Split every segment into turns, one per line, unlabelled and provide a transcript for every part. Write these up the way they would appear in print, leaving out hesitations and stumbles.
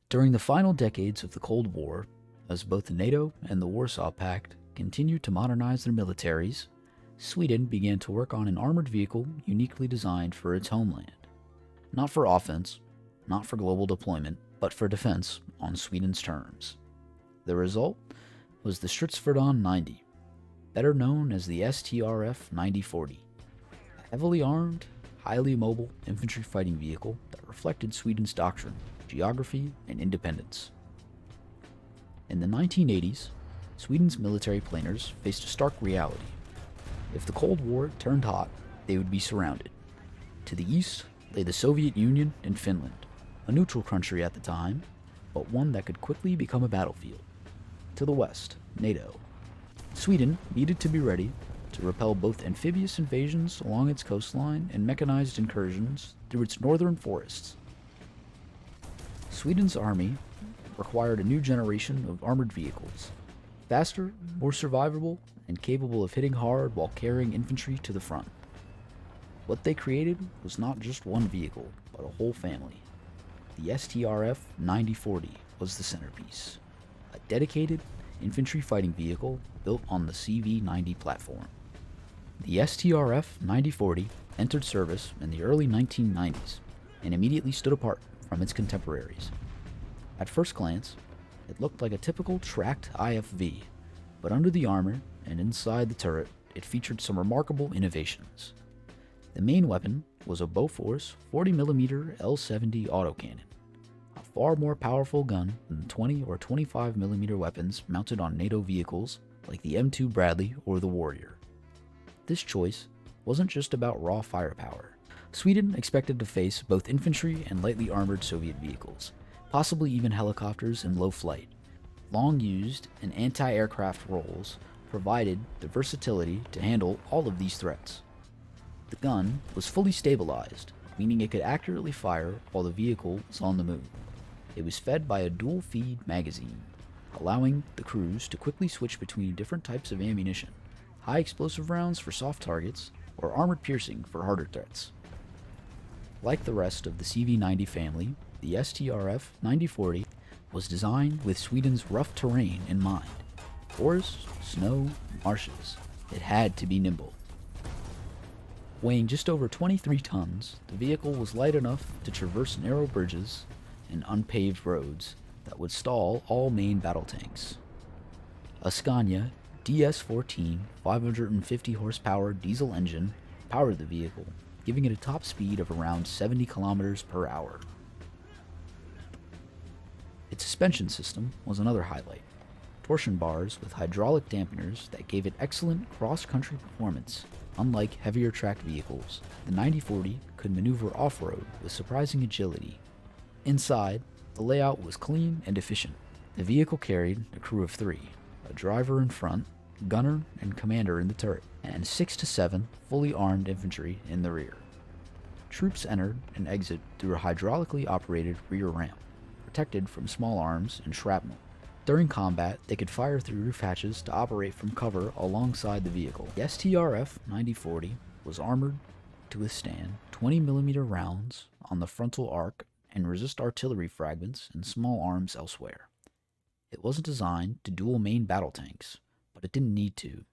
During the final decades of the Cold War, as both NATO and the Warsaw Pact continued to modernize their militaries, Sweden began to work on an armored vehicle uniquely designed for its homeland. Not for offense, not for global deployment, but for defense on Sweden's terms. The result was the Stridsfordon 90, better known as the Strf 9040, a heavily armed, highly mobile infantry fighting vehicle that reflected Sweden's doctrine, geography, and independence. In the 1980s, Sweden's military planners faced a stark reality. If the Cold War turned hot, they would be surrounded. To the east lay the Soviet Union and Finland, a neutral country at the time, but one that could quickly become a battlefield. To the west, NATO. Sweden needed to be ready to repel both amphibious invasions along its coastline and mechanized incursions through its northern forests. Sweden's army required a new generation of armored vehicles, faster, more survivable, and capable of hitting hard while carrying infantry to the front. What they created was not just one vehicle, but a whole family. The Strf 9040 was the centerpiece, a dedicated infantry fighting vehicle built on the CV-90 platform. The Strf 9040 entered service in the early 1990s and immediately stood apart from its contemporaries. At first glance, it looked like a typical tracked IFV, but under the armor and inside the turret, it featured some remarkable innovations. The main weapon was a Bofors 40mm L70 autocannon, a far more powerful gun than 20 or 25mm weapons mounted on NATO vehicles like the M2 Bradley or the Warrior. This choice wasn't just about raw firepower. Sweden expected to face both infantry and lightly armored Soviet vehicles, possibly even helicopters in low flight. Long-used and anti-aircraft roles provided the versatility to handle all of these threats. The gun was fully stabilized, meaning it could accurately fire while the vehicle was on the move. It was fed by a dual-feed magazine, allowing the crews to quickly switch between different types of ammunition, high explosive rounds for soft targets, or armored piercing for harder threats. Like the rest of the CV-90 family, the Strf 9040 was designed with Sweden's rough terrain in mind. Forests, snow, marshes. It had to be nimble. Weighing just over 23 tons, the vehicle was light enough to traverse narrow bridges and unpaved roads that would stall all main battle tanks. A Scania DS14 550 horsepower diesel engine powered the vehicle, giving it a top speed of around 70 kilometers per hour. Its suspension system was another highlight. Torsion bars with hydraulic dampeners that gave it excellent cross-country performance. Unlike heavier tracked vehicles, the 9040 could maneuver off-road with surprising agility. Inside, the layout was clean and efficient. The vehicle carried a crew of 3, a driver in front, gunner and commander in the turret, and 6 to 7 fully armed infantry in the rear. Troops entered and exit through a hydraulically operated rear ramp, protected from small arms and shrapnel. During combat, they could fire through roof hatches to operate from cover alongside the vehicle. The Strf 9040 was armored to withstand 20mm rounds on the frontal arc and resist artillery fragments and small arms elsewhere. It wasn't designed to dual main battle tanks, but it didn't need to.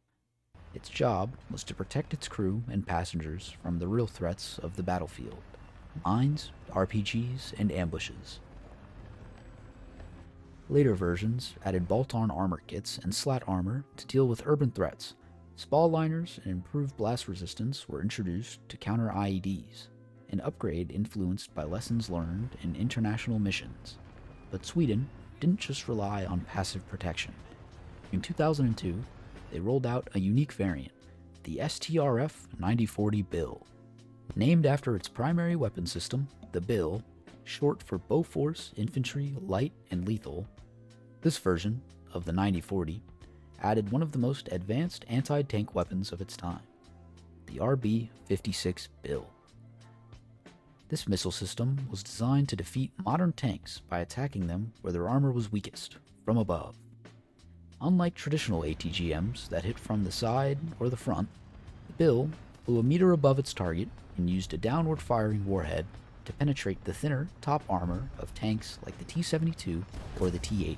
Its job was to protect its crew and passengers from the real threats of the battlefield: mines, RPGs, and ambushes. Later versions added bolt-on armor kits and slat armor to deal with urban threats. Spall liners and improved blast resistance were introduced to counter IEDs, an upgrade influenced by lessons learned in international missions. But Sweden didn't just rely on passive protection. In 2002, they rolled out a unique variant, the Strf 9040 Bill. Named after its primary weapon system, the Bill, short for Bofors Infantry Light and Lethal, this version of the 9040 added one of the most advanced anti-tank weapons of its time, the RB-56 Bill. This missile system was designed to defeat modern tanks by attacking them where their armor was weakest, from above. Unlike traditional ATGMs that hit from the side or the front, the Bill flew a meter above its target and used a downward-firing warhead to penetrate the thinner top armor of tanks like the T-72 or the T-80.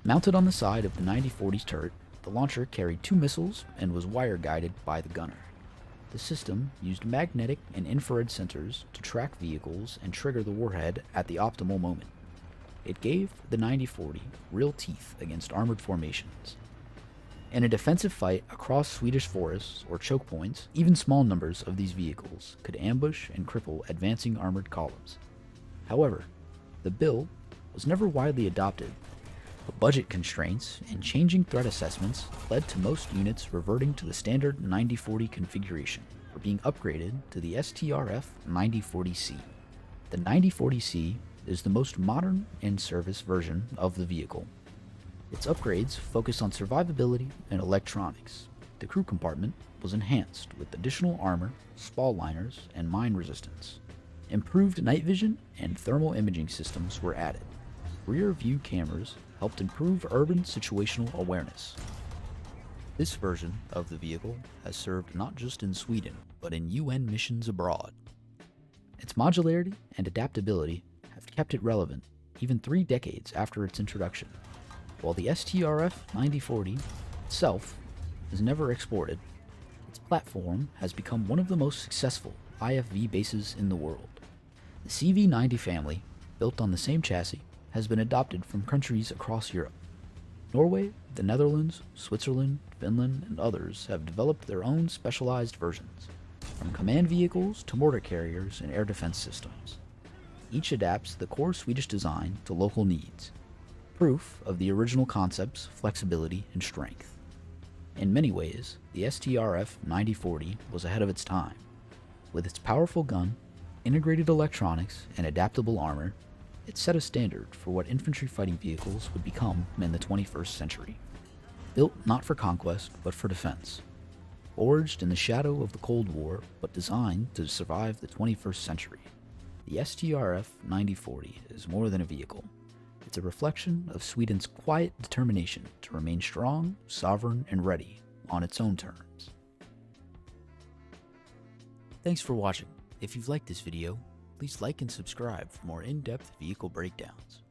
Mounted on the side of the 9040's turret, the launcher carried 2 missiles and was wire-guided by the gunner. The system used magnetic and infrared sensors to track vehicles and trigger the warhead at the optimal moment. It gave the 9040 real teeth against armored formations. In a defensive fight across Swedish forests or choke points, even small numbers of these vehicles could ambush and cripple advancing armored columns. However, the bill was never widely adopted. Budget constraints and changing threat assessments led to most units reverting to the standard 9040 configuration or being upgraded to the Strf 9040C. The 9040C is the most modern in-service version of the vehicle. Its upgrades focus on survivability and electronics. The crew compartment was enhanced with additional armor, spall liners, and mine resistance. Improved night vision and thermal imaging systems were added. Rear view cameras helped improve urban situational awareness. This version of the vehicle has served not just in Sweden, but in UN missions abroad. Its modularity and adaptability have kept it relevant even 3 decades after its introduction. While the Strf 9040 itself is never exported, its platform has become one of the most successful IFV bases in the world. The CV90 family, built on the same chassis, has been adopted from countries across Europe. Norway, the Netherlands, Switzerland, Finland, and others have developed their own specialized versions, from command vehicles to mortar carriers and air defense systems. Each adapts the core Swedish design to local needs, proof of the original concept's flexibility and strength. In many ways, the Strf 9040 was ahead of its time. With its powerful gun, integrated electronics, and adaptable armor, it set a standard for what infantry fighting vehicles would become in the 21st century. Built not for conquest, but for defense. Forged in the shadow of the Cold War, but designed to survive the 21st century. The Strf 9040 is more than a vehicle. It's a reflection of Sweden's quiet determination to remain strong, sovereign, and ready on its own terms. Thanks for watching. If you've liked this video, please like and subscribe for more in-depth vehicle breakdowns.